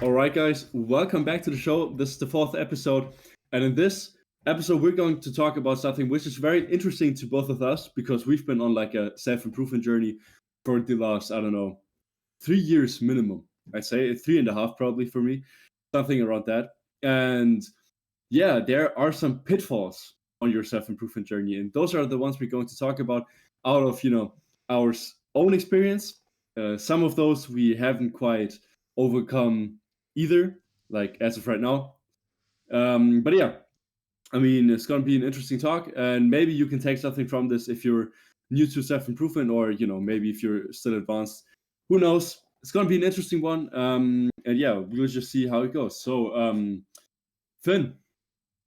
All right, guys, welcome back to the show. This is the fourth episode. And in this episode, we're going to talk about something which is very interesting to both of us because we've been on like a self improvement journey for the last, I don't know, 3 years minimum. I'd say 3.5 probably for me, something around that. And yeah, there are some pitfalls on your self improvement journey. And those are the ones we're going to talk about out of, our own experience. Some of those we haven't quite overcome either, like as of right now. But yeah, I mean, it's going to be an interesting talk. And maybe you can take something from this if you're new to self improvement or, maybe if you're still advanced. Who knows? It's going to be an interesting one. And yeah, we'll just see how it goes. So, Finn,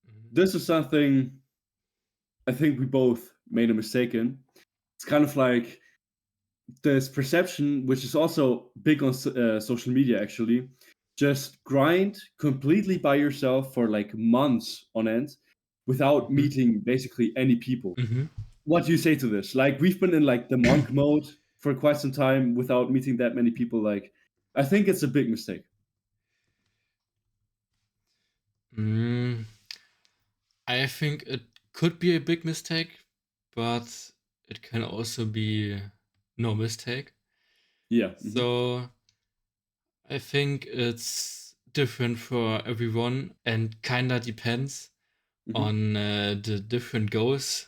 Mhm. this is something I think we both made a mistake in. It's kind of like this perception, which is also big on social media, actually. Just grind completely by yourself for like months on end without Mhm. meeting basically any people. Mhm. What do you say to this? Like, we've been in like the monk mode for quite some time without meeting that many people. Like, I think it's a big mistake. Mm, I think it could be a big mistake, but it can also be no mistake. Yeah. So I think it's different for everyone and kinda depends Hmm. on the different goals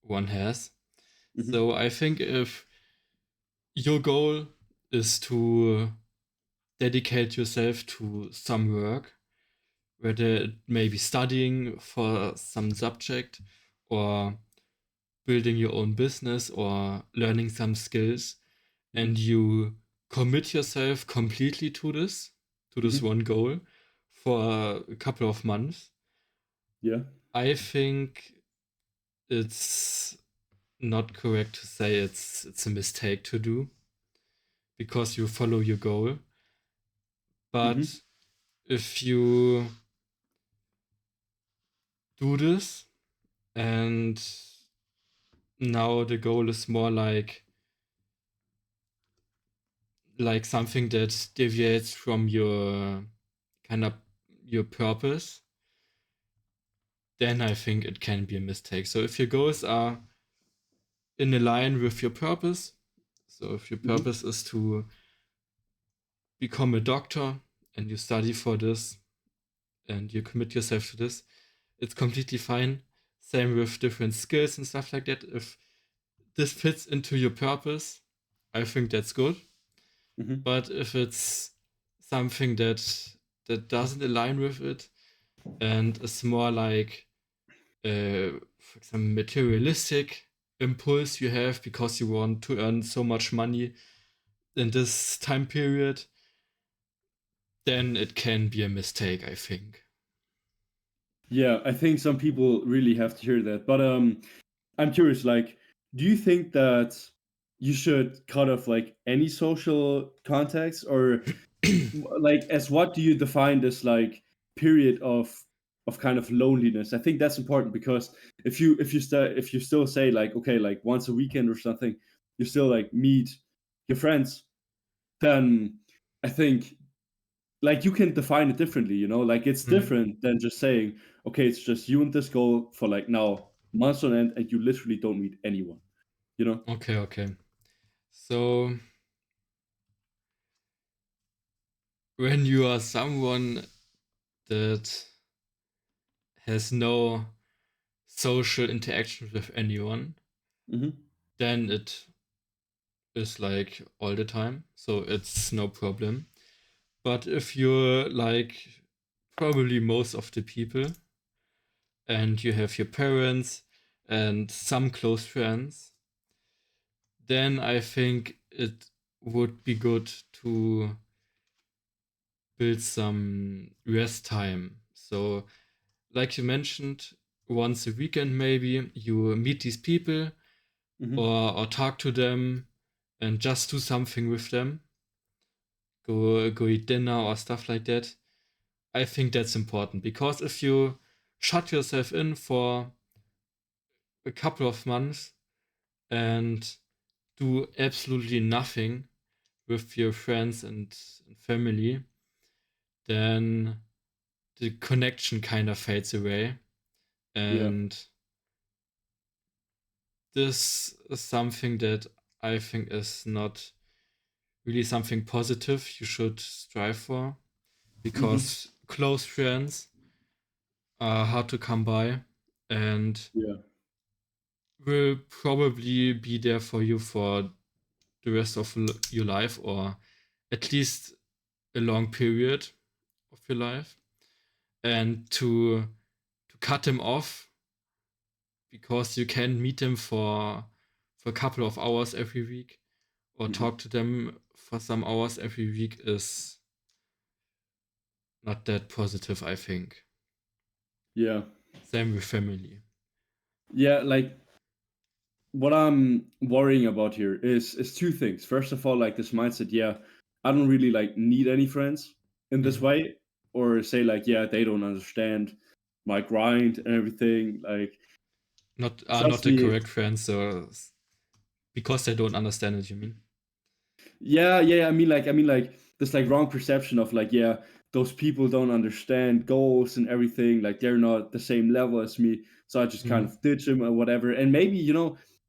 one has. Hmm. So I think if your goal is to dedicate yourself to some work, whether it may be studying for some subject or building your own business or learning some skills, Hmm. and you commit yourself completely to this Hmm. one goal for a couple of months, Yeah. I think it's not correct to say it's a mistake to do because you follow your goal. Hmm. But if you do this and now the goal is more like something that deviates from your kind of your purpose, then I think it can be a mistake. So if your goals are in line with your purpose, so if your Hmm. purpose is to become a doctor and you study for this and you commit yourself to this, it's completely fine. Same with different skills and stuff like that. If this fits into your purpose, I think that's good. Hmm. But if it's something that doesn't align with it and is more like, for example, materialistic impulse you have because you want to earn so much money in this time period, then it can be a mistake, I think. Yeah, I think some people really have to hear that. But I'm curious, like, do you think that you should cut off like any social contacts, or like, as what do you define this like period of kind of loneliness? I think that's important because if you still say like, okay, like once a weekend or something, you still like meet your friends, then I think like you can define it differently, like it's Mhm. different than just saying, okay, it's just you and this goal for like now months on end and you literally don't meet anyone, you know? Okay, okay. So when you are someone that has no social interaction with anyone, Mm-hmm. then it is like all the time. So it's no problem. But if you're like probably most of the people and you have your parents and some close friends, then I think it would be good to build some rest time. So, like you mentioned, once a weekend maybe you meet these people Mm-hmm. or talk to them and just do something with them. Go eat dinner or stuff like that. I think that's important because if you shut yourself in for a couple of months and do absolutely nothing with your friends and family, then the connection kind of fades away. Yeah. And this is something that I think is not really something positive you should strive for, Mm-hmm. because close friends are hard to come by and Yeah. will probably be there for you for the rest of your life, or at least a long period of your life. And to cut them off because you can meet them for a couple of hours every week or Mm-hmm. talk to them for some hours every week is not that positive, I think. Yeah. Same with family. Yeah. Like what I'm worrying about here is two things. First of all, like this mindset, yeah, I don't really like need any friends in this Mhm. way, or say like, yeah, they don't understand my grind and everything. Like, Not are not trust the me. correct friends, so because they don't understand it, you mean? Yeah, yeah. I mean like this like wrong perception of like, yeah, those people don't understand goals and everything. Like they're not the same level as me, so I just kind Mhm. of ditch them or whatever. And maybe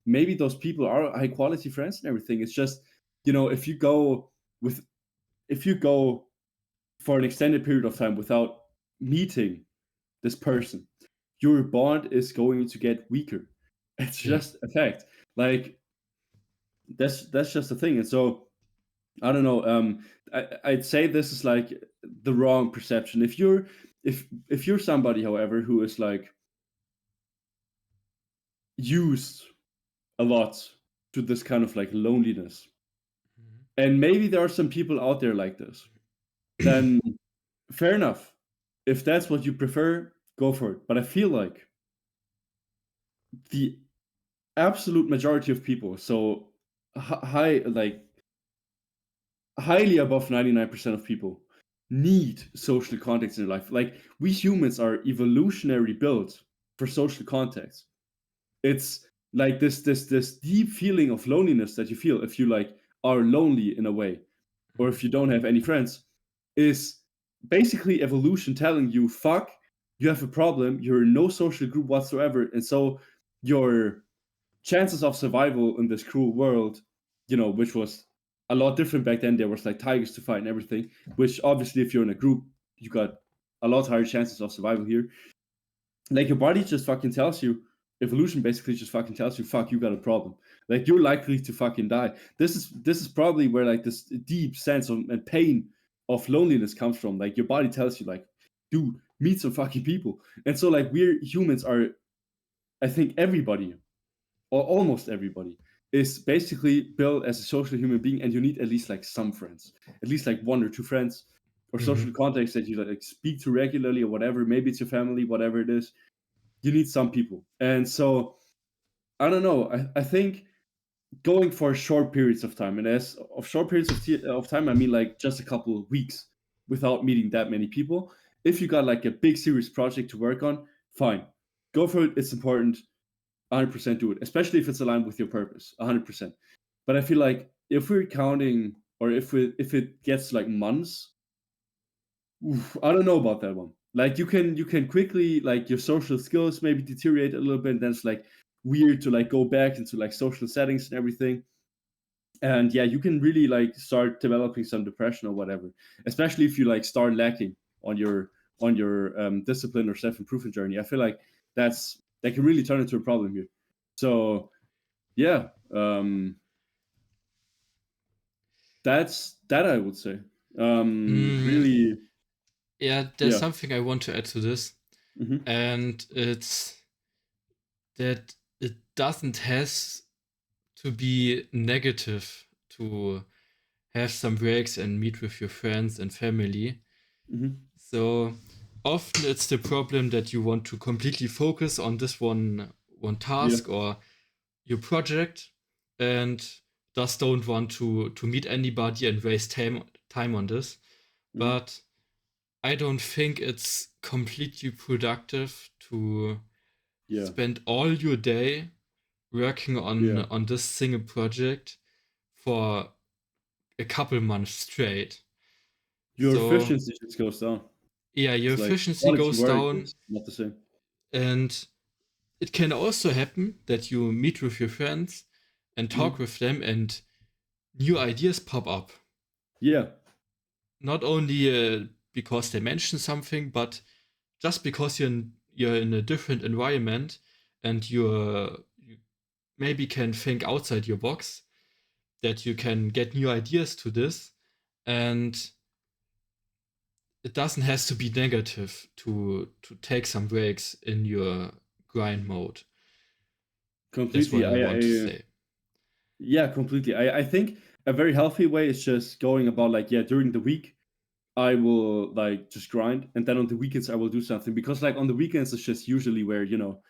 maybe those people are high quality friends and everything. It's just if you go with if you go for an extended period of time without meeting this person, your bond is going to get weaker. It's Yeah. just a fact. Like that's just the thing. And so I don't know. I'd say this is like the wrong perception. If you're somebody, however, who is like used a lot to this kind of like loneliness, and maybe there are some people out there like this, Mhm. then fair enough. If that's what you prefer, go for it. But I feel like the absolute majority of people, so high like highly above 99% of people need social context in their life. Like we humans are evolutionary built for social context. It's like this deep feeling of loneliness that you feel if you like are lonely in a way, or if you don't have any friends, is basically evolution telling you, fuck, you have a problem, you're in no social group whatsoever, and so your chances of survival in this cruel world, which was a lot different back then. There was like tigers to fight and everything, which obviously, if you're in a group, you got a lot higher chances of survival here. Like your body just fucking tells you, evolution basically just fucking tells you, fuck, you got a problem. Like you're likely to fucking die. This is probably where like this deep sense of and pain of loneliness comes from. Like your body tells you, like, dude, meet some fucking people. And so like we're humans are, I think everybody or almost everybody is basically built as a social human being, and you need at least like some friends, at least like one or two friends or social Mhm. contacts that you like speak to regularly or whatever. Maybe it's your family, whatever it is. You need some people, and so I don't know. I think going for short periods of time, and as of short periods of time, I mean like just a couple of weeks without meeting that many people. If you got like a big serious project to work on, fine, go for it. It's important. 100% do it, especially if it's aligned with your purpose. 100%. But I feel like if we're counting, or if it gets like months, oof, I don't know about that one. Like you can quickly like your social skills maybe deteriorate a little bit, and then it's like weird to like go back into like social settings and everything. And yeah, you can really like start developing some depression or whatever, especially if you like start lacking on your discipline or self improvement journey. I feel like that can really turn into a problem here. So yeah, that's that I would say. Mm, Really, yeah, there's yeah. something I want to add to this, Hmm. and it's that it doesn't has to be negative to have some breaks and meet with your friends and family. Hmm. So often it's the problem that you want to completely focus on this one Yeah. task or your project, and just don't want to meet anybody and waste time on this. Hmm. But I don't think it's completely productive to Yeah. spend all your day working Yeah. on this single project for a couple months straight. Your So efficiency just goes down. yeah, your It's like efficiency quality goes work down, is not the same. and it can also happen that you meet with your friends and talk Mhm. with them, and new ideas pop up. Yeah, Not only because they mention something, but just because you're in a different environment and you maybe can think outside your box, that you can get new ideas to this, and it doesn't has to be negative to take some breaks in your grind mode. That's completely. what I want to say. Yeah, completely. I think a very healthy way is just going about like, yeah, during the week I will like just grind, and then on the weekends I will do something, because like on the weekends it's just usually where, you know,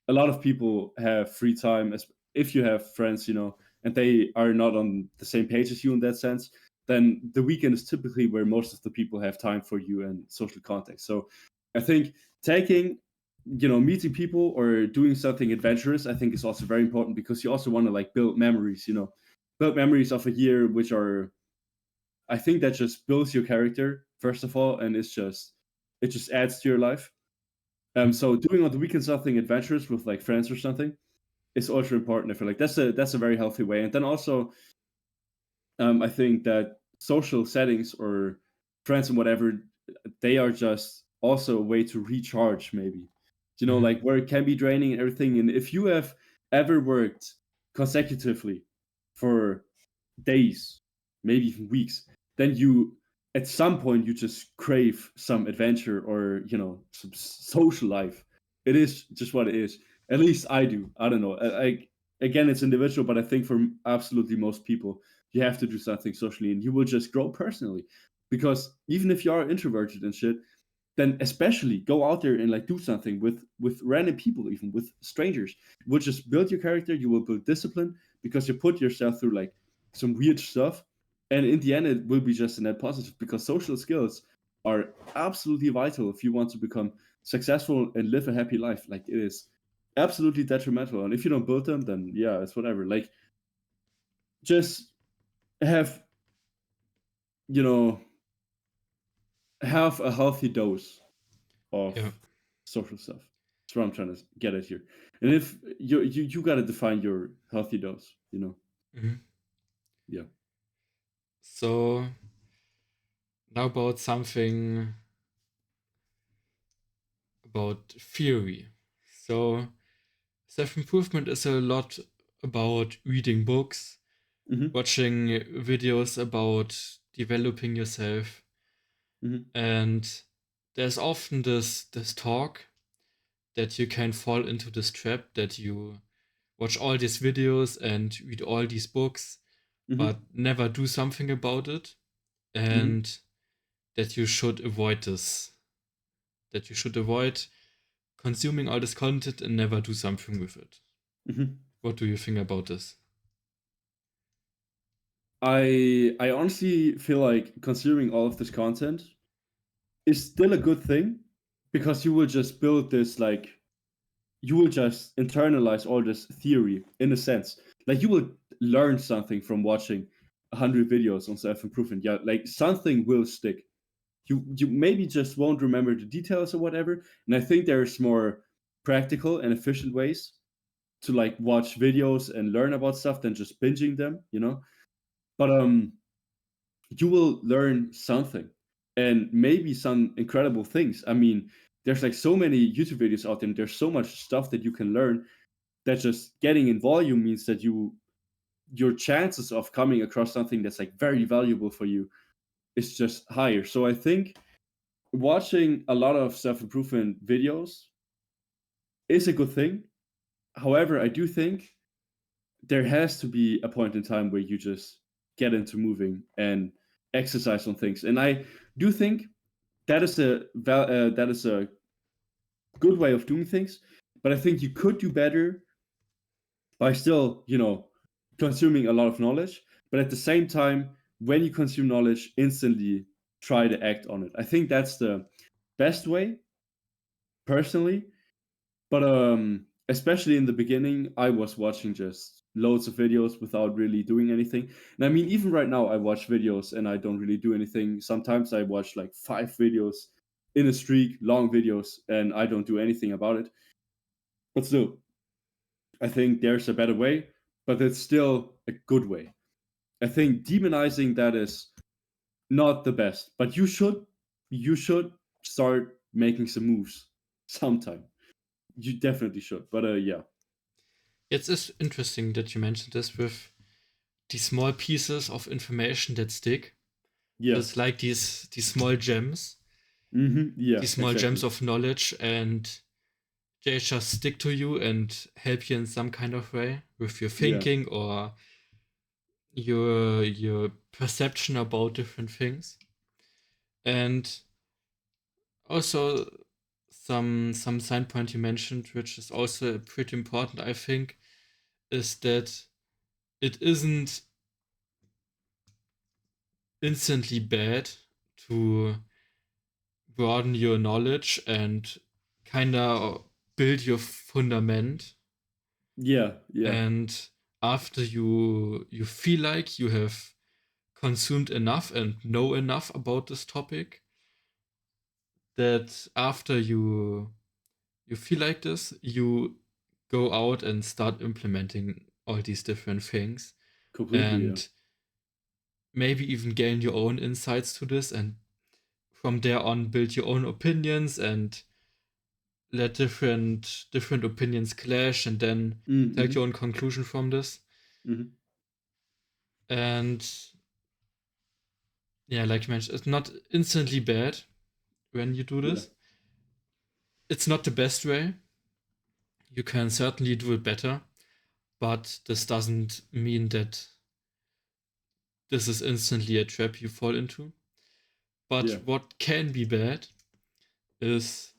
a lot of people have free time, as if you have friends, you know, and they are not on the same page as you in that sense, then the weekend is typically where most of the people have time for you and social contact. So I think taking, you know, meeting people or doing something adventurous, I think is also very important, because you also want to like build memories, you know, build memories of a year, which are, I think that just builds your character first of all, and it just adds to your life. So doing on the weekend something adventurous with like friends or something is ultra important. I feel like that's a very healthy way. And then also, I think that social settings or friends and whatever, they are just also a way to recharge. Maybe, you know, Mhm. like where it can be draining and everything. And if you have ever worked consecutively for days, maybe even weeks, then you at some point you just crave some adventure or, you know, some social life. It is just what it is. At least I do. I don't know. Again, it's individual, but I think for absolutely most people, you have to do something socially, and you will just grow personally. Because even if you are introverted and shit, then especially go out there and like do something with random people, even with strangers. You will just build your character. You will build discipline, because you put yourself through like some weird stuff, and in the end it will be just a net positive, because social skills are absolutely vital if you want to become successful and live a happy life. Like, it is absolutely detrimental, and if you don't build them, then yeah, it's whatever. Like, just have, you know, have a healthy dose of Yeah. social stuff. That's what I'm trying to get at here. And if you got to define your healthy dose, you know. Mhm. Yeah. So now about something about theory. So self improvement is a lot about reading books, Hmm. watching videos about developing yourself, Hmm. and there's often this talk that you can fall into this trap that you watch all these videos and read all these books but Hmm. never do something about it, Hmm. and that you should avoid this, that you should avoid consuming all this content and never do something with it. Hmm. What do you think about this? I honestly feel like consuming all of this content is still a good thing, because you will just build this like, you will just internalize all this theory in a sense. Like, you will learn something from watching 100 videos on self improvement. Yeah, like something will stick. You maybe just won't remember the details or whatever. And I think there's more practical and efficient ways to like watch videos and learn about stuff than just binging them, you know. But you will learn something, and maybe some incredible things. I mean, there's like so many YouTube videos out there, and there's so much stuff that you can learn, that just getting in volume means that your chances of coming across something that's like very valuable for you is just higher. So I think watching a lot of self-improvement videos is a good thing. However, I do think there has to be a point in time where you just get into moving and exercise on things. And I do think that is a good way of doing things. But I think you could do better by still, you know, consuming a lot of knowledge, but at the same time, when you consume knowledge, instantly try to act on it. I think that's the best way, personally. But especially in the beginning, I was watching just loads of videos without really doing anything. And I mean, even right now, I watch videos and I don't really do anything. Sometimes I watch like 5 videos in a streak, long videos, and I don't do anything about it. But still, I think there's a better way, but it's still a good way. I think demonizing that is not the best, but you should start making some moves sometime. You definitely should. But yeah. It's interesting that you mentioned this with the small pieces of information that stick. Yeah. It's like these small gems, Yeah, these small exactly. gems of knowledge, and they just stick to you and help you in some kind of way with your Yeah. thinking or your perception about different things. And also some sign point you mentioned, which is also pretty important, I think, is that it isn't instantly bad to broaden your knowledge and kind of build your fundament. Yeah. Yeah. And after you feel like you have consumed enough and know enough about this topic, that after you feel like this, you go out and start implementing all these different things Completely. Yeah. and maybe even gain your own insights to this, and from there on build your own opinions and let different opinions clash and then take Mm-hmm. your own conclusion from this. Mm-hmm. And yeah, like you mentioned, it's not instantly bad when you do Yeah. this. It's not the best way. You can certainly do it better, but this doesn't mean that this is instantly a trap you fall into. But Yeah. what can be bad is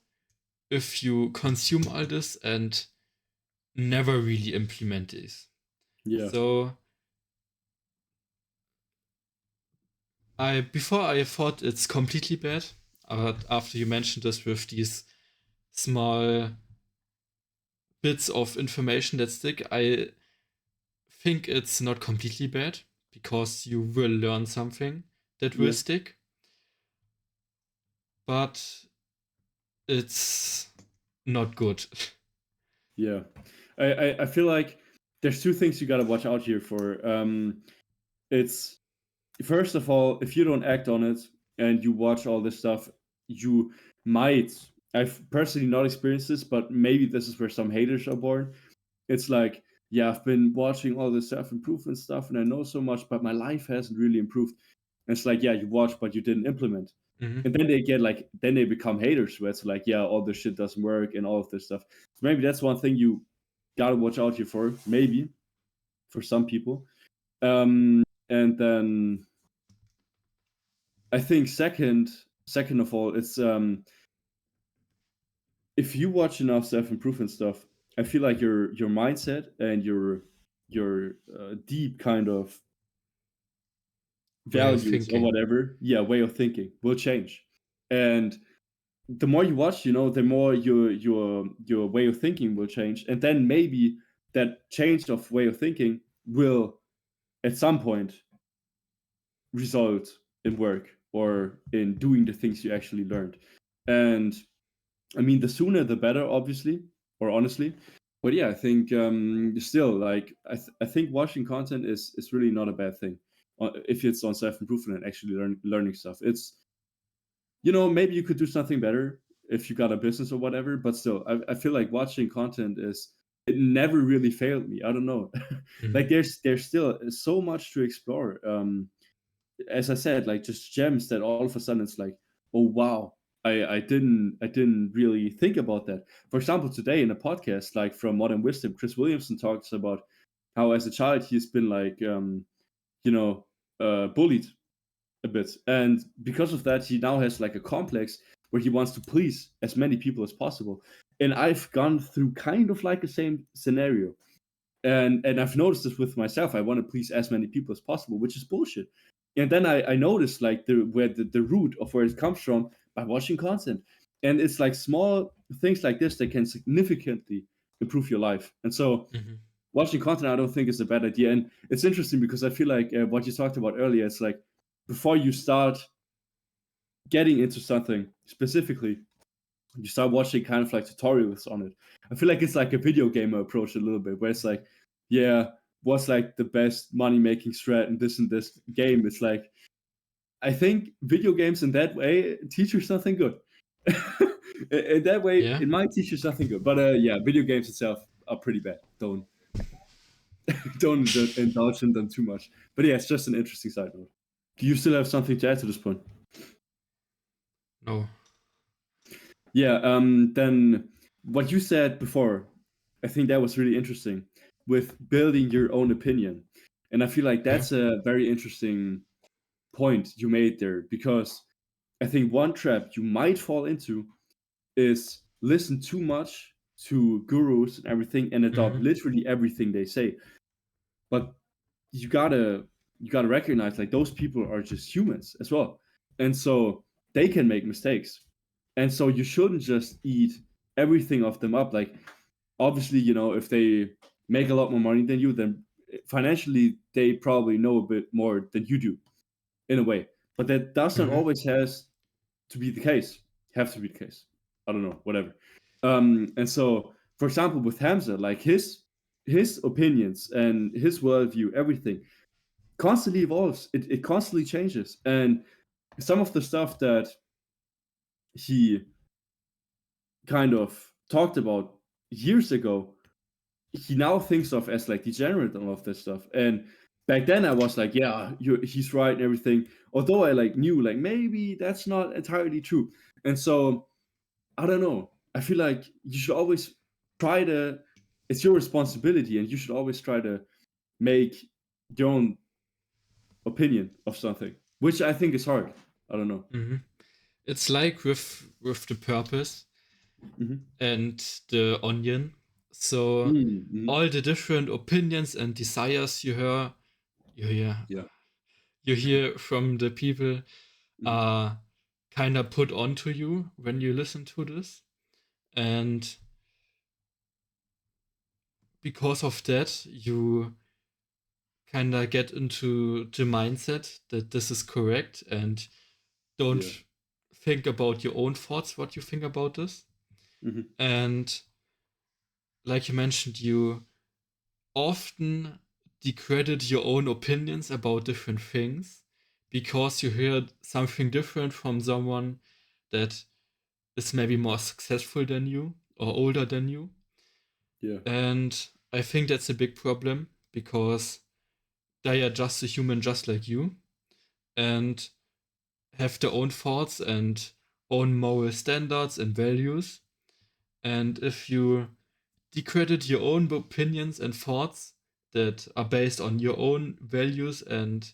if you consume all this and never really implement this. Yeah. So I before I thought it's completely bad, but after you mentioned this with these small bits of information that stick, I think it's not completely bad because you will learn something that will Yeah. stick, but it's not good. Yeah. I feel like there's two things you gotta watch out here for. It's first of all, if you don't act on it and you watch all this stuff, you might. I've personally not experienced this, but maybe this is where some haters are born. It's like, yeah, I've been watching all this self improvement stuff and I know so much, but my life hasn't really improved. And it's like, yeah, you watched, but you didn't implement. Mhm. And then they get like, then they become haters where it's like, yeah, all this shit doesn't work and all of this stuff. So maybe that's one thing you gotta watch out here for, maybe for some people. And then I think second of all, it's if you watch enough self improvement stuff, I feel like your mindset and your deep kind of Way of values or thinking. whatever, yeah, way of thinking will change. And the more you watch, the more your way of thinking will change. And then maybe that change of way of thinking will at some point result in work or in doing the things you actually learned. And I mean, the sooner the better, obviously, or honestly. But yeah, I think still like I think watching content is really not a bad thing if it's on self improvement and actually learning stuff. It's maybe you could do something better if you got a business or whatever. But still, I feel like watching content it never really failed me. I don't know, Mhm. like there's still so much to explore. As I said, like just gems that all of a sudden it's like, oh wow, I didn't really think about that. For example, today in a podcast like from Modern Wisdom, Chris Williamson talks about how as a child he's been like you know bullied a bit, and because of that he now has like a complex where he wants to please as many people as possible. And I've gone through kind of like the same scenario, and I've noticed this with myself. I want to please as many people as possible, which is bullshit. And then I noticed like the root of where it comes from by watching content. And it's like small things like this that can significantly improve your life. And so Mhm. watching content, I don't think is a bad idea. And it's interesting because I feel like what you talked about earlier, it's like before you start getting into something specifically, you start watching kind of like tutorials on it. I feel like it's like a video gamer approach a little bit, where it's like, yeah, what's like the best money making strat in this and this game? It's like, I think video games in that way teach you something good. In that way, Yeah. it might teach you something good. But yeah, video games itself are pretty bad. Don't indulge in them too much. But yeah, it's just an interesting side note. Do you still have something to add to this point? No. Yeah. Then what you said before, I think that was really interesting with building your own opinion, and I feel like Yeah. that's a very interesting point you made there, because I think one trap you might fall into is listen too much to gurus and everything and adopt Mm-hmm. literally everything they say. But you gotta recognize like those people are just humans as well, and so they can make mistakes, and so you shouldn't just eat everything of them up. Like obviously, if they make a lot more money than you, then financially they probably know a bit more than you do in a way, but that doesn't Mm-hmm. always has to be the case. Have to be the case. I don't know, whatever. And so, for example, with Hamza, like his opinions and his worldview, everything constantly evolves. It constantly changes, and some of the stuff that he kind of talked about years ago, he now thinks of as like degenerate and all of this stuff. And back then, I was like, yeah, he's right and everything. Although I like knew like maybe that's not entirely true. And so I don't know. I feel like you should always try to. It's your responsibility, and you should always try to make your own opinion of something, which I think is hard. I don't know. Mm-hmm. It's like with the purpose Mm-hmm. and the onion. So Mm-hmm. all the different opinions and desires you hear, Yeah. you hear from the people Mm-hmm. are kind of put onto you when you listen to this, and because of that, you kind of get into the mindset that this is correct and don't Yeah. think about your own thoughts, what you think about this. Mm-hmm. And like you mentioned, you often discredit your own opinions about different things because you heard something different from someone that is maybe more successful than you or older than you. Yeah. And I think that's a big problem because they are just a human just like you and have their own thoughts and own moral standards and values. And if you discredit your own opinions and thoughts that are based on your own values and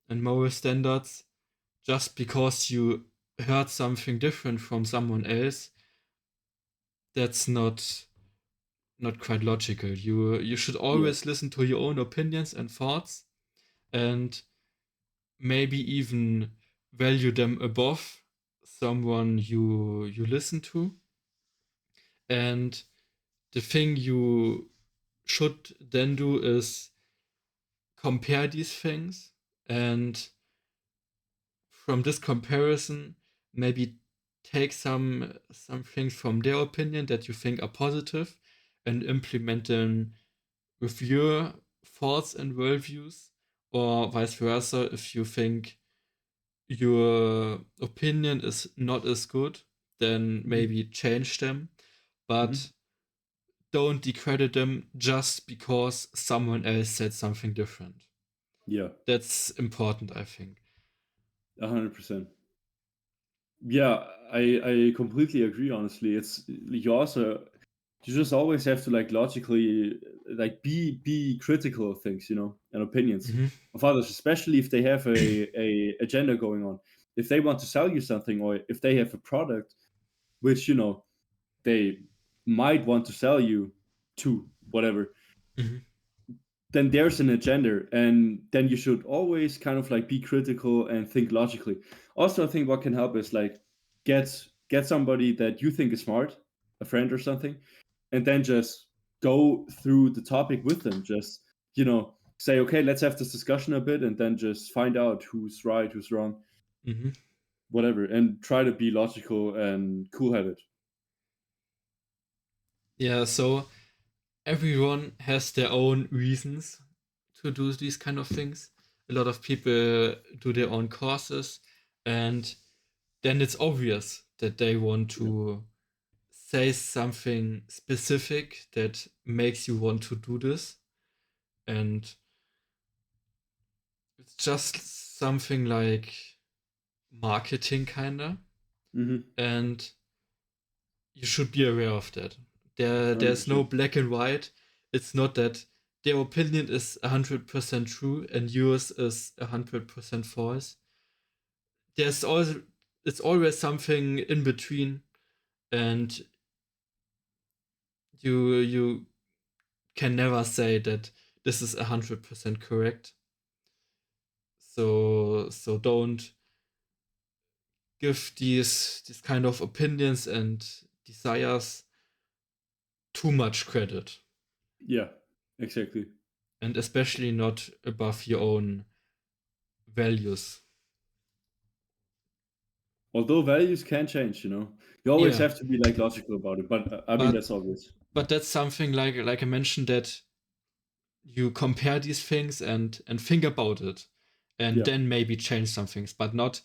moral standards just because you heard something different from someone else, that's not quite logical. You should Yeah. always listen to your own opinions and thoughts and maybe even value them above someone you listen to. And the thing you should then do is compare these things, and from this comparison maybe take some things from their opinion that you think are positive and implement them with your thoughts and worldviews, or vice versa. If you think your opinion is not as good, then Mm-hmm. maybe change them, Mm-hmm. but don't discredit them just because someone else said something different. Yeah. That's important, I think. 100%. Yeah, I completely agree. Honestly, it's you just always have to like logically like be critical of things, and opinions Hmm. of others, especially if they have a agenda going on. If they want to sell you something, or if they have a product which they might want to sell you to whatever, Hmm. then there's an agenda, and then you should always kind of like be critical and think logically. Also, I think what can help is like get somebody that you think is smart, a friend or something, and then just go through the topic with them. Just, say, okay, let's have this discussion a bit, and then just find out who's right, who's wrong, whatever, and try to be logical and cool-headed. Yeah, so everyone has their own reasons to do these kind of things. A lot of people do their own courses, and then it's obvious that they want to say something specific that makes you want to do this. And it's just something like marketing, kinda. And you should be aware of that. There's no black and white. It's not that their opinion is 100% true and yours is 100% false. It's always something in between, and you can never say that this is 100% correct. So don't give these kind of opinions and desires too much credit. Yeah, exactly. And especially not above your own values. Although values can change, you always have to be like logical about it. But I mean, that's obvious. But that's something like I mentioned, that you compare these things and think about it, and then maybe change some things, but not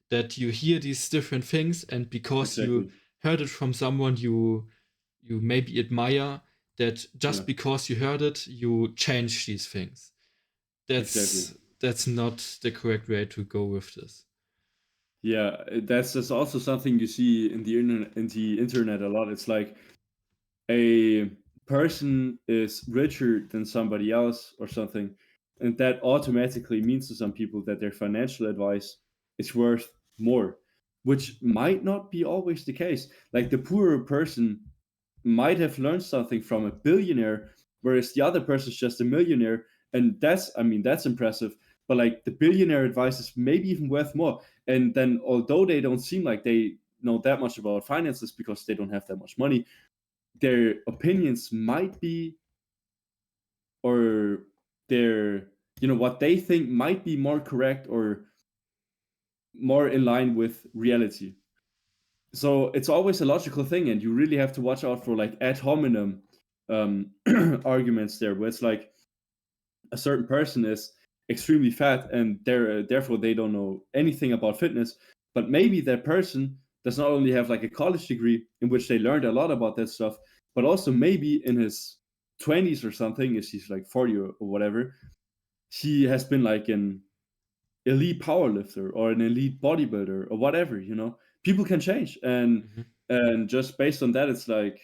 that you hear these different things and because you heard it from someone you maybe admire, that just because you heard it, you change these things. That's not the correct way to go with this. Yeah, that's just also something you see in the internet a lot. It's like a person is richer than somebody else or something, and that automatically means to some people that their financial advice is worth more, which might not be always the case. Like the poorer person might have learned something from a billionaire, whereas the other person is just a millionaire, and that's impressive. But like the billionaire advice is maybe even worth more. And then although they don't seem like they know that much about finances because they don't have that much money, their opinions might be, or their, what they think might be more correct or more in line with reality. So it's always a logical thing, and you really have to watch out for like ad hominem arguments there, where it's like a certain person is extremely fat and therefore they don't know anything about fitness, but maybe that person does not only have like a college degree in which they learned a lot about that stuff, but also maybe in his 20s or something, if he's like 40 or whatever, he has been like an elite powerlifter or an elite bodybuilder or whatever. People can change, and just based on that, it's like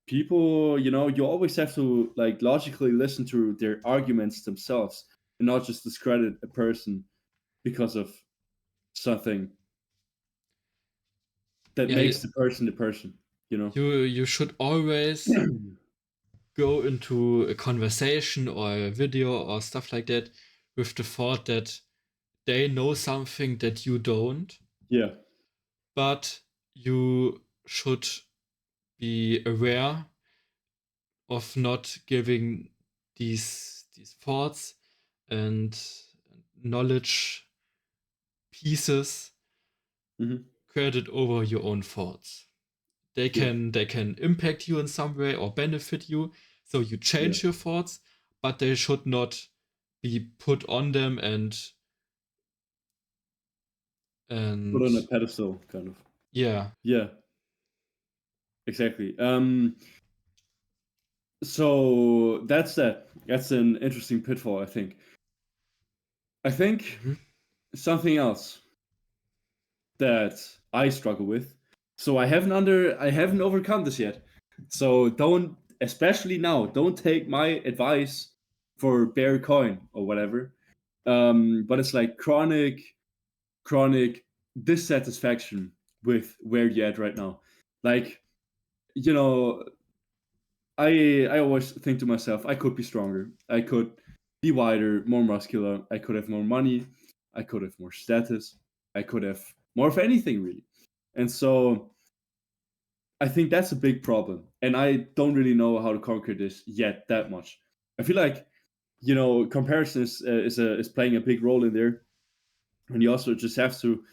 people, you always have to like logically listen to their arguments themselves and not just discredit a person because of something that makes the person. You should always go into a conversation or a video or stuff like that with the thought that they know something that you don't. Yeah. But you should be aware of not giving these thoughts and knowledge pieces credit over your own thoughts. They can impact you in some way or benefit you, so you change your thoughts, but they should not be put on them and put on a pedestal, kind of. Yeah. Exactly. So that's an interesting pitfall, I think. Something else that I struggle with. So I haven't overcome this yet. So especially now, don't take my advice for bare coin or whatever. But it's like chronic dissatisfaction with where you're at right now. Like, I always think to myself, I could be stronger. I could be wider, more muscular. I could have more money. I could have more status. I could have more of anything, really. And so I think that's a big problem. and I don't really know how to conquer this yet that much. I feel like comparison is playing a big role in there, and you also just have to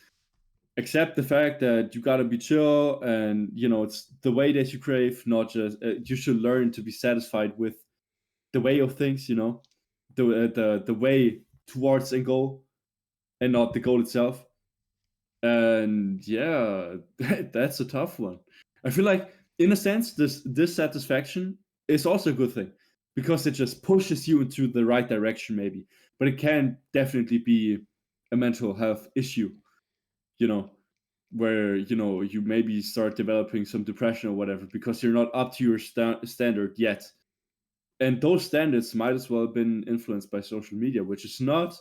accept the fact that you gotta be chill, and it's the way that you crave, not just you should learn to be satisfied with the way of things, the way towards a goal and not the goal itself. And yeah, that's a tough one. I feel like, in a sense, this dissatisfaction is also a good thing because it just pushes you into the right direction, maybe. But it can definitely be a mental health issue, you know, where you maybe start developing some depression or whatever because you're not up to your standard yet. And those standards might as well have been influenced by social media, which is not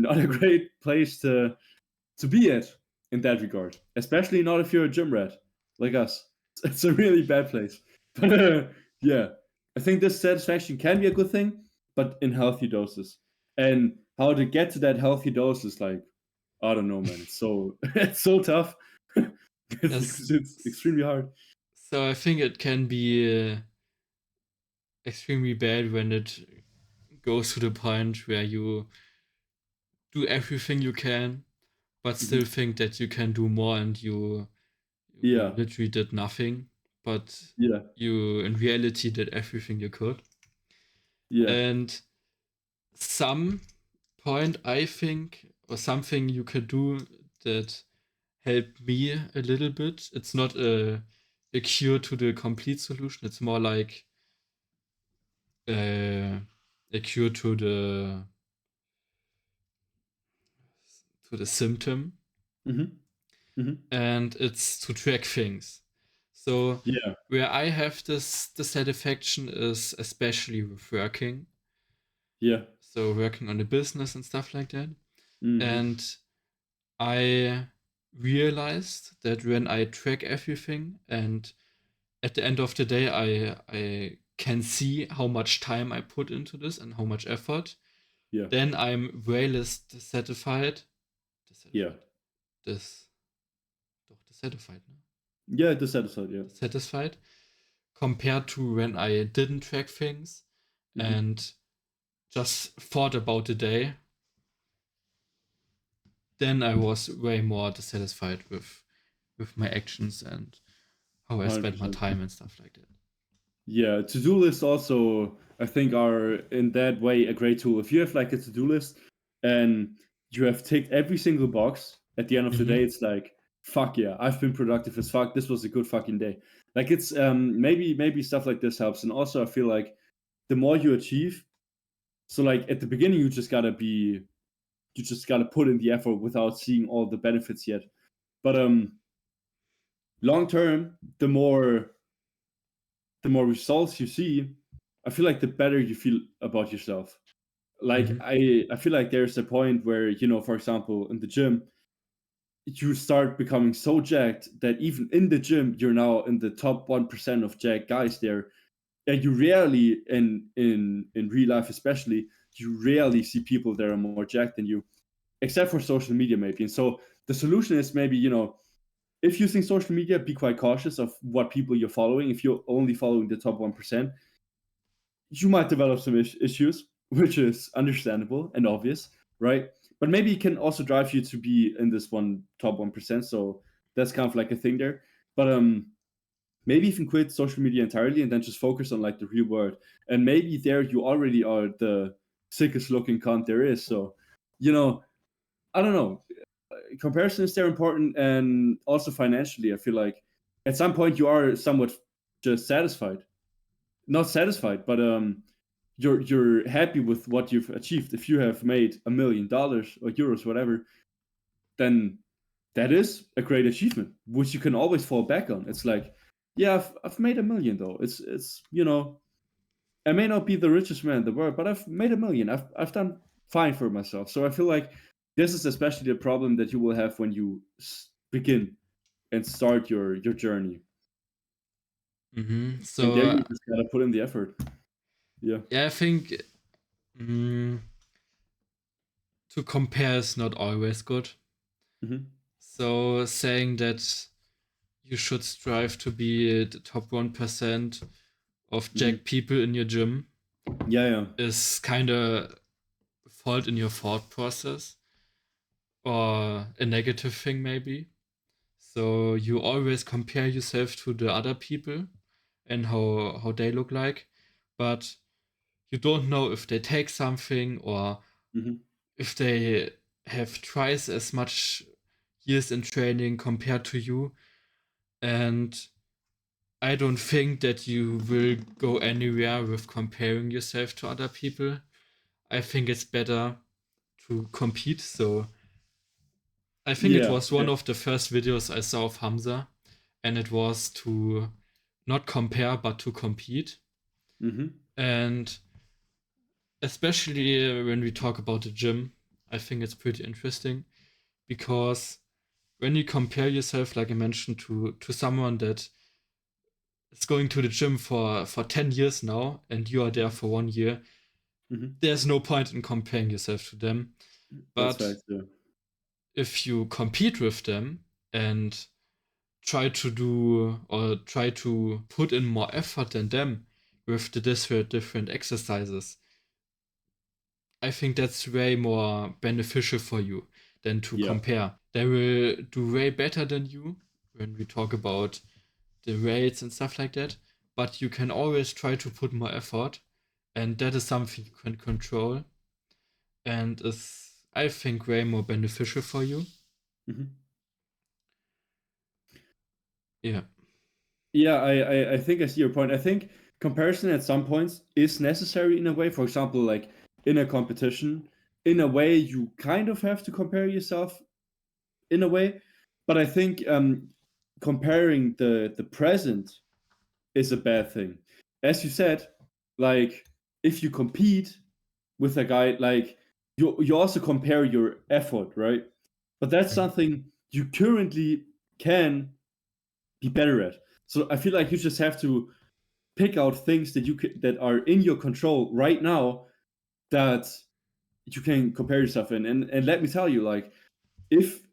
a great place to be at in that regard, especially not if you're a gym rat like us. It's a really bad place. But yeah, I think this satisfaction can be a good thing, but in healthy doses. And how to get to that healthy dose is like, I don't know, man. It's so it's so tough. Yes. It's extremely hard. So I think it can be extremely bad when it goes to the point where you do everything you can, but still Mhm. think that you can do more, and you Yeah, literally did nothing, but yeah, you in reality did everything you could. yeah. And some point I think, or something you could do that helped me a little bit. It's not a cure to the complete solution. It's more like uh, a cure to the symptom, Hmm. Hmm. and it's to track things. So Yeah, where I have this dissatisfaction is especially with working. yeah. So working on the business and stuff like that. Hmm. And I realized that when I track everything, and at the end of the day I can see how much time I put into this and how much effort, Yeah, then I'm way less dissatisfied. yeah, Dissatisfied? Dis Doch dissatisfied, ne? yeah. Dissatisfied. Yeah. Dissatisfied compared to when I didn't track things Hmm. and just thought about the day. Then I was way more dissatisfied with my actions and how I spent my 100%. time and stuff like that. Yeah, to-do lists also, I think, are in that way a great tool. If you have like a to-do list and you have ticked every single box, at the end of the Mm-hmm. day, it's like, fuck yeah, I've been productive as fuck. This was a good fucking day. Like it's maybe stuff like this helps. And also I feel like the more you achieve, so like at the beginning you just gotta put in the effort without seeing all the benefits yet. But long term, the more results you see, I feel like the better you feel about yourself. Like Mm-hmm. I feel like there's a point where, for example, in the gym, you start becoming so jacked that even in the gym, you're now in the top 1% of jacked guys there. And you rarely, in real life especially, you rarely see people that are more jacked than you, except for social media maybe. And so the solution is maybe, if using social media, be quite cautious of what people you're following. If you're only following the top 1%, you might develop some issues, which is understandable and obvious, right? But maybe it can also drive you to be in this top 1%. So that's kind of like a thing there. But maybe even quit social media entirely and then just focus on like the real world. And maybe there you already are the sickest looking cunt there is. So, I don't know. Comparison is there important, and also financially, I feel like at some point you are somewhat just satisfied, not satisfied, but you're happy with what you've achieved. If you have made $1 million or euros, whatever, then that is a great achievement, which you can always fall back on. It's like, yeah, I've made 1 million though. It's I may not be the richest man in the world, but I've made 1 million. I've done fine for myself. So I feel like this is especially the problem that you will have when you begin and start your journey. Mm-hmm. And there So you just gotta put in the effort. Yeah. yeah, I think mm, to compare is not always good. Hmm. So saying that you should strive to be the top 1% of Mm-hmm. jacked people in your gym Yeah. is kind of fault in your thought process or a negative thing maybe. So you always compare yourself to the other people and how they look like, but you don't know if they take something or Mm-hmm. if they have twice as much years in training compared to you. And I don't think that you will go anywhere with comparing yourself to other people. I think it's better to compete. So I think it Yeah. was one of the first videos I saw of Hamza, and it was to not compare but to compete. Mm-hmm. And especially when we talk about the gym, I think it's pretty interesting because when you compare yourself, like I mentioned, to someone that is going to the gym for 10 years now and you are there for 1 year, Mm-hmm. there's no point in comparing yourself to them. That's But right. Yeah. if you compete with them and try to do or try to put in more effort than them with the different exercises, I think that's way more beneficial for you than to Yeah. compare. They will do way better than you when we talk about the rates and stuff like that, but you can always try to put more effort, and that is something you can control and is, I think, way more beneficial for you. Mm-hmm. Yeah. Yeah, I think I see your point. I think comparison at some points is necessary in a way. For example, like in a competition, in a way you kind of have to compare yourself in a way. But I think comparing the present is a bad thing. As you said, like if you compete with a guy, like you also compare your effort, right? But that's Mhm. something you currently can be better at. So I feel like you just have to pick out things that that are in your control right now that you can compare yourself in. And let me tell you, like if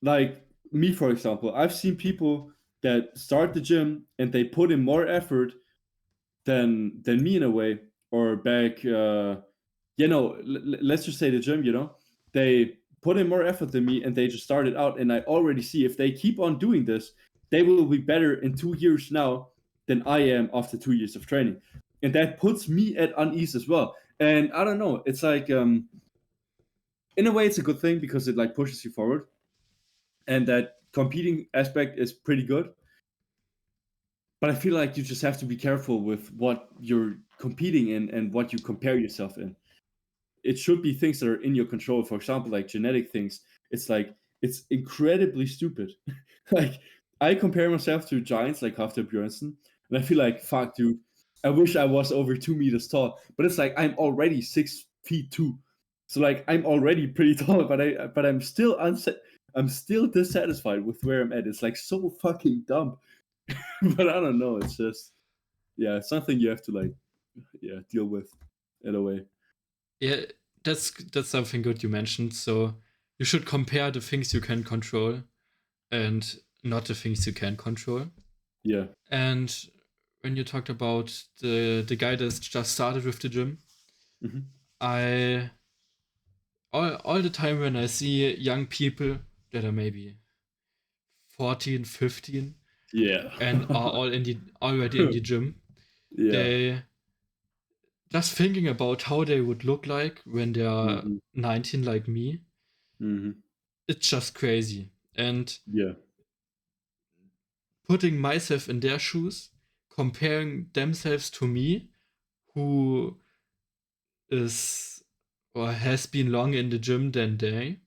like me for example, I've seen people that start the gym and they put in more effort than me in a way, or back let's just say the gym, they put in more effort than me and they just started out, and I already see if they keep on doing this, they will be better in 2 years now than I am after 2 years of training. And that puts me at unease as well. And I don't know, it's like in a way it's a good thing because it like pushes you forward, and that competing aspect is pretty good. But I feel like you just have to be careful with what you're competing in and what you compare yourself in. It should be things that are in your control. For example, like genetic things. It's like it's incredibly stupid. Like I compare myself to giants like Hafter Bjornsson, and I feel like fuck, dude. I wish I was over 2 meters tall, but it's like I'm already 6 feet 2, so like I'm already pretty tall, but I'm still I'm still dissatisfied with where I'm at. It's like so fucking dumb. But I don't know. It's just it's something you have to like deal with in a way. Yeah, that's something good you mentioned. So you should compare the things you can control and not the things you can control. Yeah. And when you talked about the guy that's just started with the gym, Hmm. I all the time when I see young people that are maybe 14, 15 Yeah. and are already in the gym, Yeah. they just thinking about how they would look like when they are Hmm. 19 like me, Hmm. it's just crazy. And Yeah. putting myself in their shoes, comparing themselves to me, who is or has been long in the gym than they,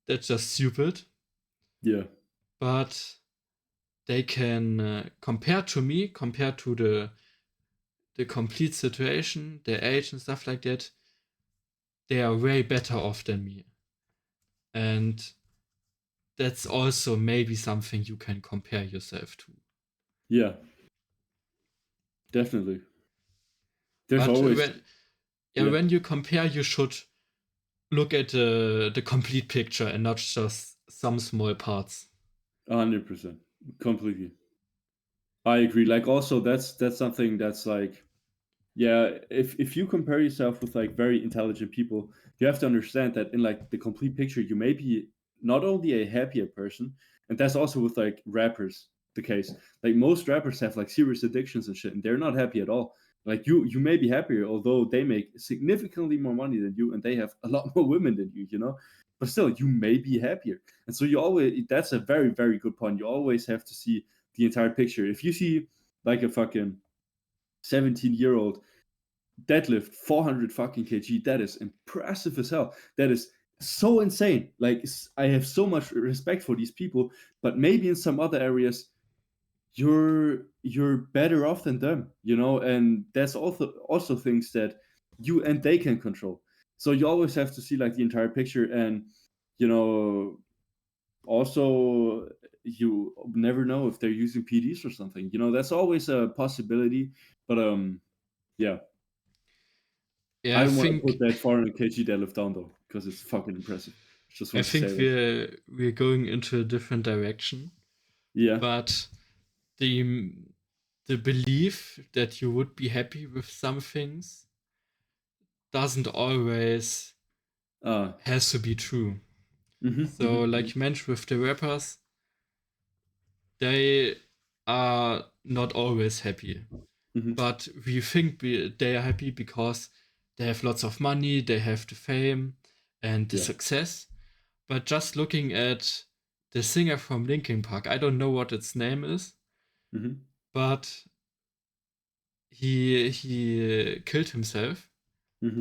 that's just stupid. Yeah. But they can compare to me, compare to the complete situation, their age and stuff like that. They are way better off than me, and that's also maybe something you can compare yourself to. Yeah. Definitely. There's But always yeah. when you compare, you should look at the complete picture and not just some small parts. 100%. Completely. I agree. Like also that's something that's like yeah, if you compare yourself with like very intelligent people, you have to understand that in like the complete picture you may be not only a happier person, and that's also with like rappers the case. Like most rappers have like serious addictions and shit, and they're not happy at all. Like you may be happier, although they make significantly more money than you, and they have a lot more women than you, you know. But still, you may be happier, and so you always that's a very very good point. You always have to see the entire picture. If you see like a fucking 17-year-old deadlift 400 fucking kg, that is impressive as hell. That is so insane. Like I have so much respect for these people, but maybe in some other areas you're better off than them, you know, and that's also things that you and they can control. So you always have to see like the entire picture, and you know, also you never know if they're using PDs or something, you know, that's always a possibility. But yeah, Yeah, I don't want to put that 400 kg deadlift down though, because it's fucking impressive. Just I want to say think that. we're going into a different direction, Yeah. but the the belief that you would be happy with some things doesn't always Uh. has to be true. Mhm. So, Mhm. like Mhm. you mentioned with the rappers, they are not always happy, Mhm. but we think they are happy because they have lots of money, they have the fame and the Yeah. success. But just looking at the singer from Linkin Park, I don't know what its name is, Mhm. but he killed himself.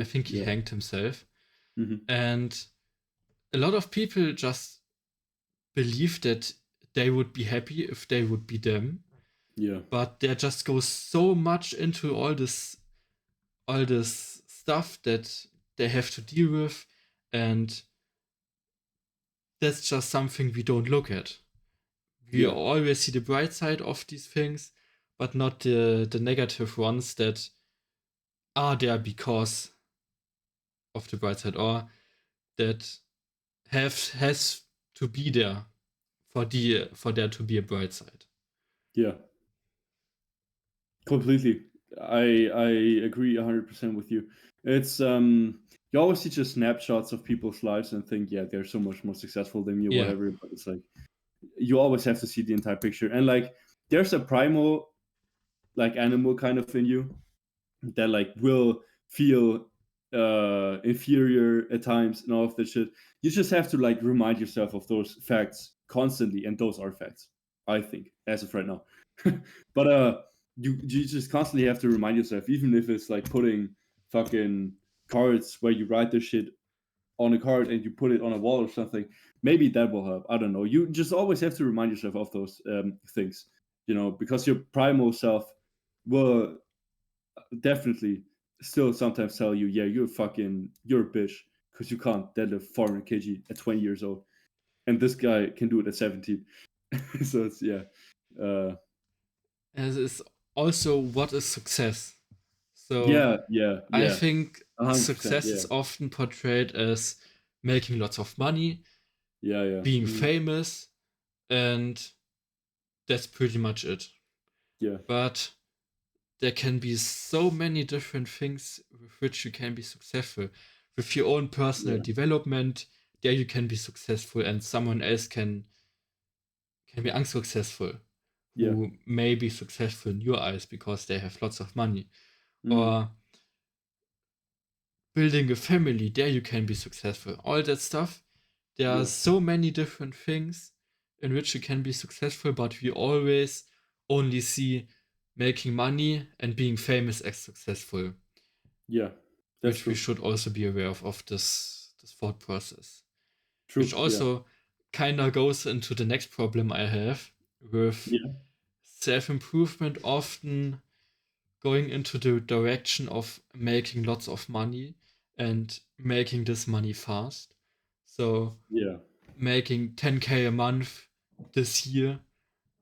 I Mhm. think he Yeah. hanged himself, Mhm. and a lot of people just believe that they would be happy if they would be them, Yeah. but they just go so much into all this stuff that they have to deal with, and that's just something we don't look at. We Yeah. always see the bright side of these things, but not the negative ones that are there because of the bright side, or that has to be there for there to be a bright side. Yeah. Completely. I agree 100% with you. It's you always see just snapshots of people's lives and think, yeah, they're so much more successful than me or Yeah, whatever. But it's like you always have to see the entire picture. And like there's a primal like animal kind of in you that like will feel inferior at times and all of that shit. You just have to like remind yourself of those facts constantly, and those are facts, I think, as of right now. But you just constantly have to remind yourself, even if it's like putting fucking cards where you write this shit on a card and you put it on a wall or something. Maybe that will help. I don't know. You just always have to remind yourself of those things, you know, because your primal self will definitely still sometimes tell you, yeah, you're a bitch because you can't deadlift 400 kg at 20 years old, and this guy can do it at 17. So it's yeah, uh, as is also what is success. So yeah, yeah, I yeah, think 100%, success yeah, is often portrayed as making lots of money, yeah, yeah, being mhm, famous, and that's pretty much it. yeah, But there can be so many different things with which you can be successful. With your own personal yeah, development, there you can be successful, and someone else can be unsuccessful, yeah, who may be successful in your eyes because they have lots of money. mhm, Or building a family, there you can be successful. All that stuff. There are yeah, so many different things in which you can be successful, but we always only see making money and being famous as successful, yeah. That's which we true. should also be aware of this thought process. Which True. Yeah. also kind of goes into the next problem I have with Yeah. self improvement often going into the direction of making lots of money and making this money fast. So Yeah. making 10K a month this year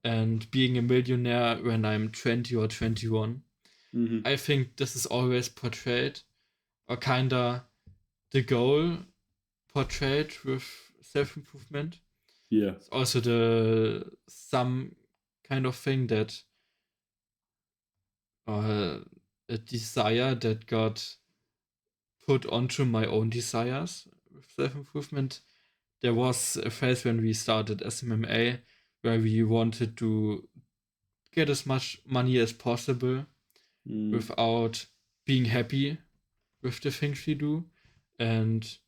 and being a millionaire when I'm 20 or 21. Hmm. I think this is always portrayed, or kinda the goal portrayed with self improvement. Yeah. It's also the some kind of thing that a desire that got put onto my own desires with self improvement. There was a phase when we started SMMA where we wanted to get as much money as possible without being happy with the things we do, and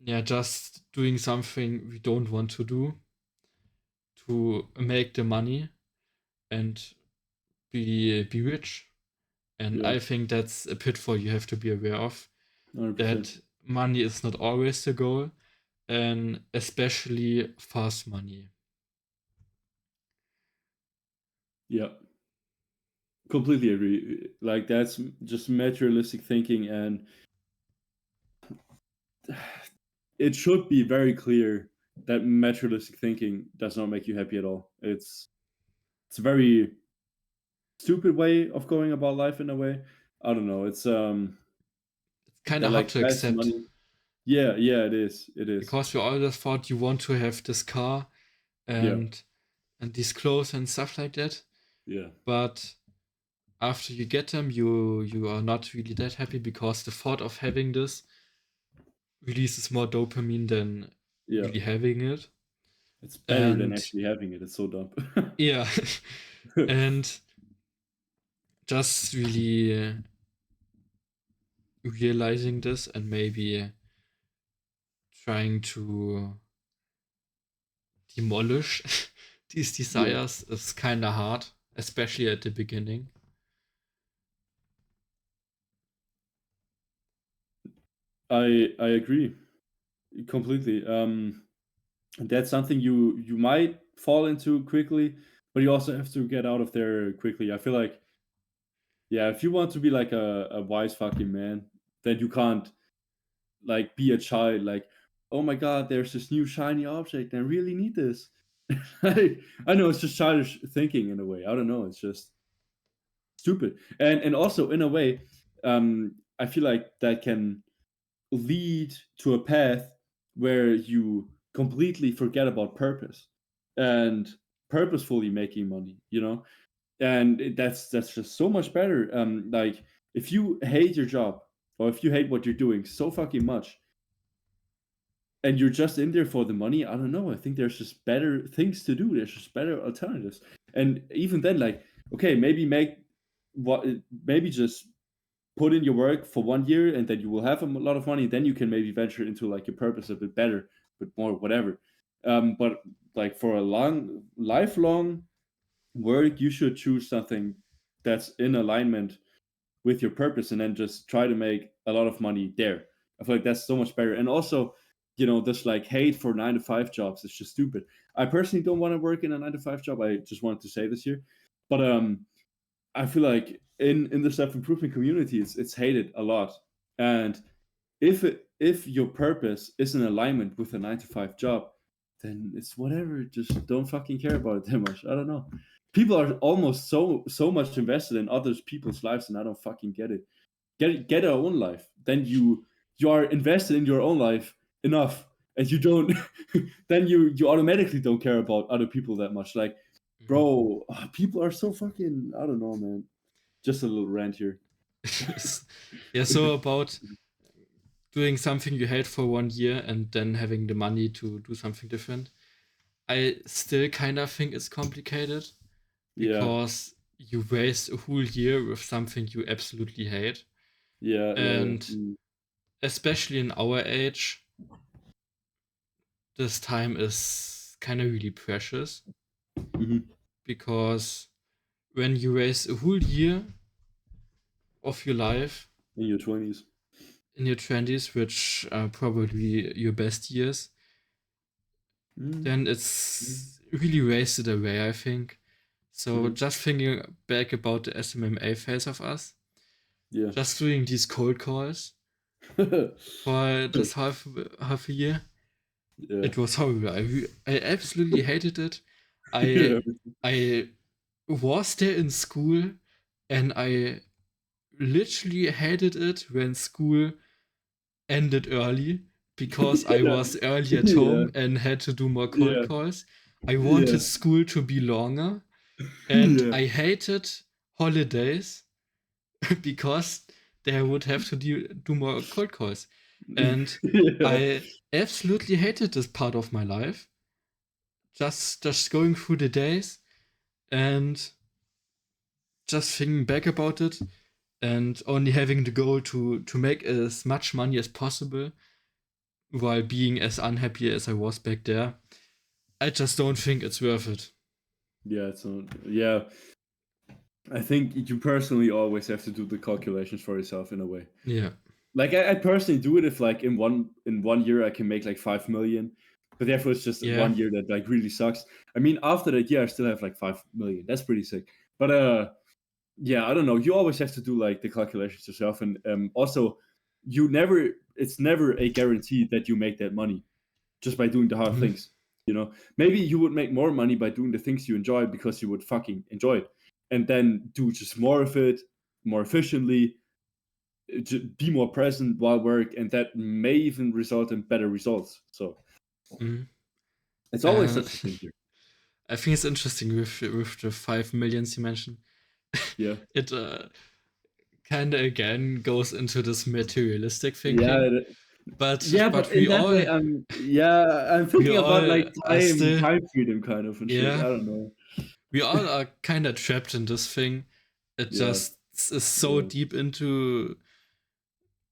yeah, just doing something we don't want to do to make the money and be rich. And Yeah. I think that's a pitfall you have to be aware of, 100%. that money is not always the goal, and especially fast money. Yeah. Completely agree. Like that's just materialistic thinking, and it should be very clear that materialistic thinking does not make you happy at all. It's a very stupid way of going about life in a way. I don't know. It's It's kind that of hard like to fast accept money. Yeah, yeah, it is. It is. because we always thought you want to have this car Yeah, and these clothes and stuff like that, yeah, but after you get them, you are not really that happy because the thought of having this releases more dopamine than yeah. really having it. It's better than And actually having it. It's so dumb. yeah, and just really realizing this and maybe trying to demolish these Yeah, desires is kind of hard, especially at the beginning. I agree completely. That's something you might fall into quickly, but you also have to get out of there quickly. I feel like, yeah, if you want to be like a wise fucking man, then you can't like be a child. Like, oh my god, there's this new shiny object. I really need this. I know it's just childish thinking in a way. I don't know. It's just stupid, and also in a way, I feel like that can lead to a path where you completely forget about purpose and purposefully making money, you know. And that's just so much better. Like if you hate your job or if you hate what you're doing so fucking much and you're just in there for the money, I don't know, I think there's just better things to do, there's just better alternatives. And even then, like, okay, maybe make what maybe just put in your work for 1 year and then you will have a lot of money, then you can maybe venture into like your purpose a bit better, but more whatever. But like for a long lifelong work, you should choose something that's in alignment with your purpose and then just try to make a lot of money there. I feel like that's so much better. And also, you know, this like hate for 9 to 5 jobs is just stupid. I personally don't want to work in a 9 to 5 job. I just wanted to say this here. But I feel like in the self improvement community, it's hated a lot. And if your purpose is in alignment with a 9 to 5 job, then it's whatever. Just don't fucking care about it that much. I don't know. People are almost so much invested in others people's lives, and I don't fucking get it. Get our own life. Then you are invested in your own life enough, and you don't. then you automatically don't care about other people that much. Like, Mhm. bro, people are so fucking. I don't know, man. Just a little rant here. Yeah, so about doing something you hate for 1 year and then having the money to do something different. I still kind of think it's complicated Yeah, because you waste a whole year with something you absolutely hate. yeah, yeah, yeah. And especially in our age, this time is kind of really precious Mm-hmm. because when you waste a whole year of your life In your 20s. in your 20s, which are probably your best years, Mm. then it's really wasted away, I think. So Mm-hmm. just thinking back about the SMMA phase of us, Yeah. just doing these cold calls for just half a year, Yeah. it was horrible. I absolutely hated it. I Yeah. I was there in school, and I literally hated it when school ended early because I Yeah. was early at Yeah. home and had to do more cold Yeah. calls. I Yeah. wanted school to be longer, and Yeah. I hated holidays because they would have to do more cold calls. And Yeah. I absolutely hated this part of my life. Just going through the days and just thinking back about it and only having the goal to make as much money as possible while being as unhappy as I was back there. I just don't think it's worth it. Yeah. So yeah, I think you personally always have to do the calculations for yourself in a way. Yeah. Like I personally do it if like in one year I can make like 5 million, but therefore it's just Yeah. 1 year that like really sucks. I mean, after that year I still have like 5 million. That's pretty sick. But yeah, I don't know. You always have to do like the calculations yourself, and also it's never a guarantee that you make that money just by doing the hard Mhm. things. Maybe you would make more money by doing the things you enjoy because you would fucking enjoy it, and then do just more of it more efficiently, be more present while work, and that may even result in better results. So Mhm. it's always Uh, such a thing here. I think it's interesting with the 5 millions you mentioned. Yeah, It kind of again goes into this materialistic yeah, thinking, yeah. but But in that way, I'm we thinking about all like are still time freedom, kind of and shit. I yeah don't know. we all are kind of trapped in this thing. It Yeah, just is so yeah, deep into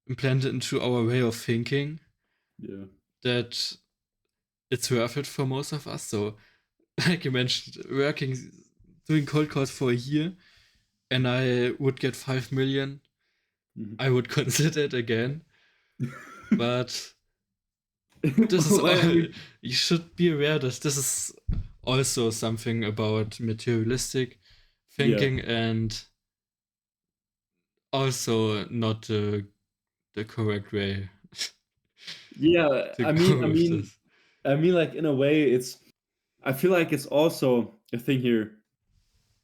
implanted into our way of thinking yeah. that it's worth it for most of us. So, like you mentioned, doing cold calls for a year, and I would get 5 million. Mhm. I would consider it again, but this is Well, all. I mean, You should be aware that this is also something about materialistic yeah, thinking and also not the correct way yeah. to go with this. Like in a way, I feel like it's also a thing here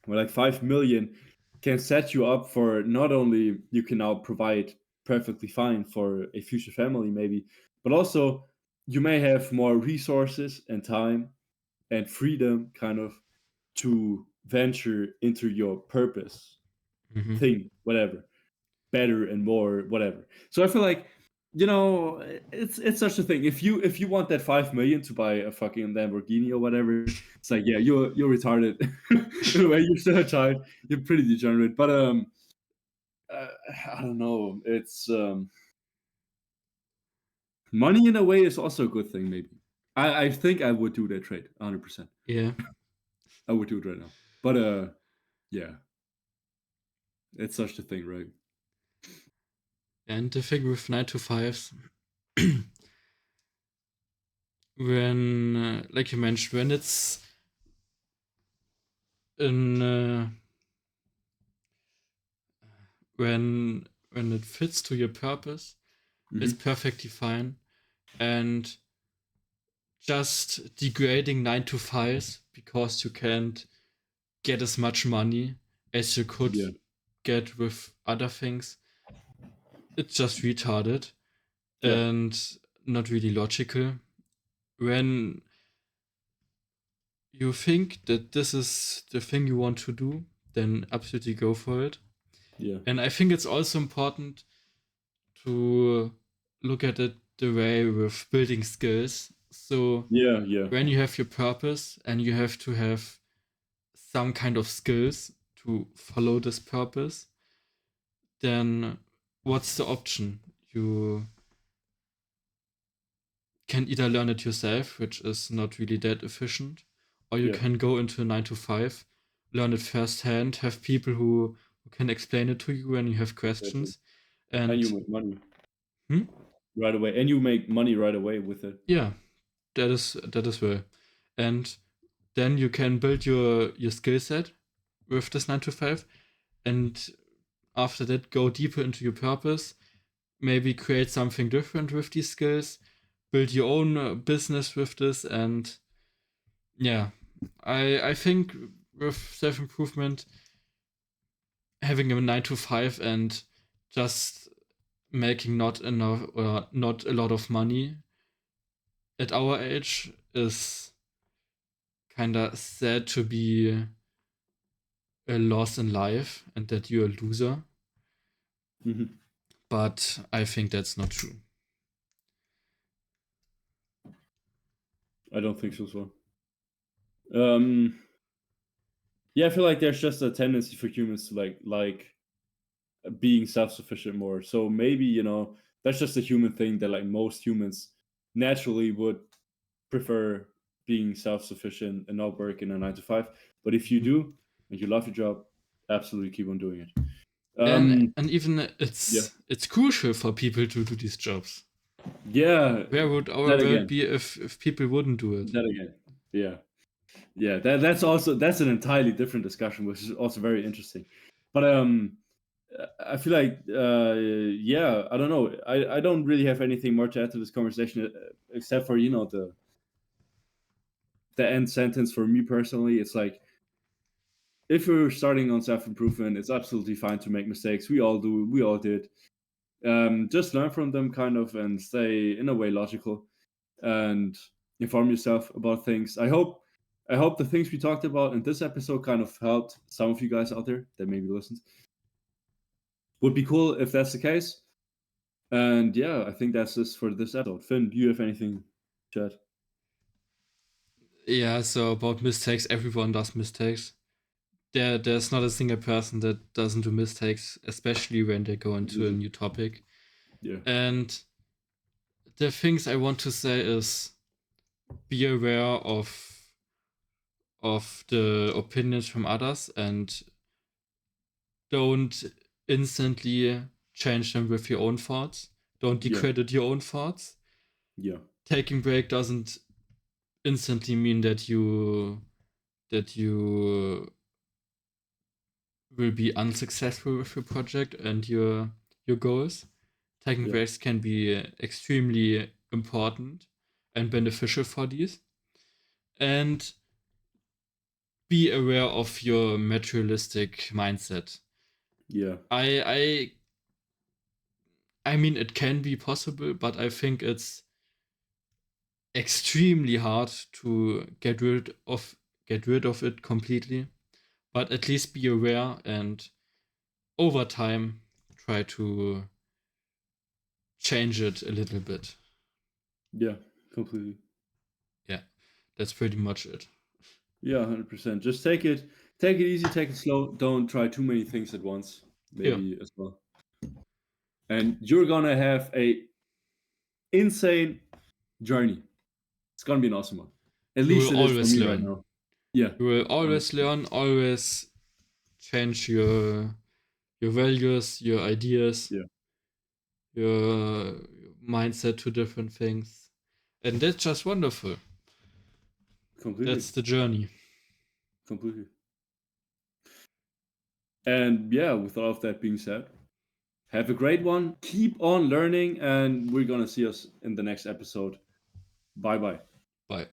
where like 5 million can set you up for not only you can now provide perfectly fine for a future family maybe, but also you may have more resources and time and freedom kind of to venture into your purpose Hmm. thing, whatever, better and more, whatever. So I feel like it's such a thing. If you want that 5 million to buy a fucking Lamborghini or whatever, it's like yeah, you're retarded. In a way, you're still a child. You're pretty degenerate. But uh, I don't know. It's money in a way is also a good thing. Maybe I think I would do that trade 100%. Yeah. I would do it right now. But yeah, it's such a thing, right? And the thing with 9 to 5s, when, like you mentioned, when it's in, when it fits to your purpose, it's Hmm. perfectly fine. And just degrading 9 to 5s because you can't get as much money as you could Yeah, get with other things, it's just retarded yeah, and not really logical. When you think that this is the thing you want to do, then absolutely go for it. yeah, And I think it's also important to look at it the way with building skills. So yeah, yeah, when you have your purpose and you have to have some kind of skills to follow this purpose, then what's the option? You can either learn it yourself, which is not really that efficient, or you yeah. can go into a 9 to 5, learn it firsthand, have people who can explain it to you when you have Exactly. questions. And you And make money hmm, right away, and you make money right away with it. yeah, that is well. And then you can build your skill set with this 9 to 5, and after that go deeper into your purpose, maybe create something different with these skills, build your own business with this, and yeah, I think with self improvement, having a 9 to 5 and just making not enough or not a lot of money at our age is kind of sad to be a loss in life and that you're a loser. Mm-hmm. But I think that's not true. I don't think so as well. Yeah, I feel like there's just a tendency for humans to like being self-sufficient more. So maybe, you know, that's just a human thing that like most humans naturally would prefer being self-sufficient and not work in a 9 to 5. But if you do and you love your job, absolutely keep on doing it. And even Yeah. it's crucial for people to do these jobs. Yeah. Where would our That world again. be if people wouldn't do it? That again. Yeah. Yeah. That's an entirely different discussion, which is also very interesting. But I feel like yeah, I don't know. I don't really have anything more to add to this conversation except for, you know, the end sentence for me personally. It's like, if you're starting on self-improvement, it's absolutely fine to make mistakes. We all do. We all did. Just learn from them, kind of, and stay in a way logical and inform yourself about things. I hope the things we talked about in this episode kind of helped some of you guys out there that maybe listened. Would be cool if that's the case. And yeah, I think that's this for this episode. Finn, do you have anything to add? Yeah, so about mistakes, everyone does mistakes. There's not a single person that doesn't do mistakes, especially when they go into a new topic. Yeah. And the things I want to say is be aware of the opinions from others and don't instantly change them with your own thoughts. Don't discredit your own thoughts. Yeah. Taking break doesn't instantly mean that you will be unsuccessful with your project and your goals. Taking breaks can be extremely important and beneficial for these. And be aware of your materialistic mindset. Yeah. I mean it can be possible, but I think it's extremely hard to get rid of it completely. But at least be aware and over time try to change it a little bit. Yeah, completely. Yeah, that's pretty much it. Yeah, 100%. Just take it easy, take it slow. Don't try too many things at once, maybe as well. And you're gonna have a insane journey. It's gonna be an awesome one. At You least will it is for always me right learn. now. Yeah. You will always learn, always change your values, your ideas, Yeah. your mindset to different things. And that's just wonderful. Completely. That's the journey. Completely. And yeah, with all of that being said, have a great one. Keep on learning, and we're gonna see us in the next episode. Bye bye.